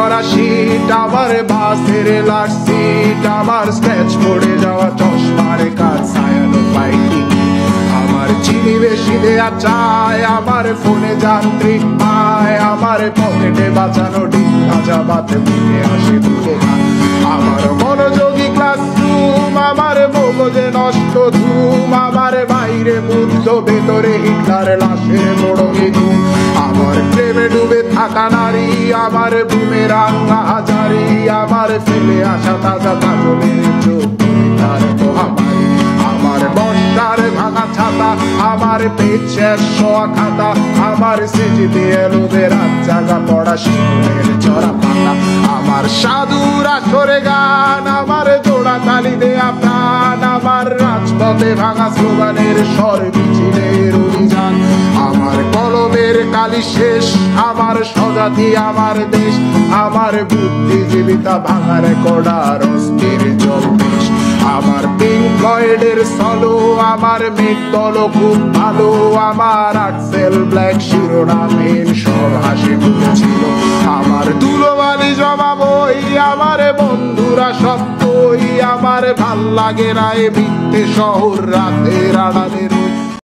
করা শীত, আমার বাসের লাস্ট সিট, আমার স্ক্র্যাচ পড়ে যাওয়া চশমার কাজ ছায়ানো ফাইটিং, আমার চিনি বেশি দেয়া চায়, আমার ফোনে যান্ত্রিক পায়, আমার পকেটে বাঁচানো ডিম ভাজা বাতে বুকে আসে বুকে খায়, আমার মনোযোগী ক্লাসরুম, আমার মগজে নষ্ট ধুম, আমার বাইরে বুদ্ধ ভেতরে হিটলার লাশের বড় ধুম, আমার প্রেমে ডুবে থাকা নারী, আমার বুমেরাং হাজারি, আমার ফেলে আসা তাজা কাজলের চোখ তার মহামারী, আমার বর্ষার ভাঙা ছাতা, আমার পেট শেষ শোয়া খাতা, আমার সেজিতে এলোদের রাত জাগা পড়া শিশুদের চড়া পাতা, আমার সাধুর আসরে গান, আমার জোড়া তালি দেয়া প্রাণ, আমার রাজপথে ভাঙা স্লোগানের স্বর মিছিলের অভিযান, আমার কলমের কালি শেষ, আমার স্বজাতি আমার দেশ, আমার বুদ্ধিজীবিতা ভাঙা রেকর্ডার অস্থির জলবেশ, আমার পিঙ্ক ফ্লয়েডের সলো, আমার মেঘ দল খুব ভালো, আমার আর্টসেল ব্ল্যাক শিরোনামের সব হাসি মুখেছিল, আমার ধুলোবালি জমা বই, আমার বন্ধুরা সব কই, আমার ভাল লাগে না এ মিথ্যে শহর রাতের আড়ালের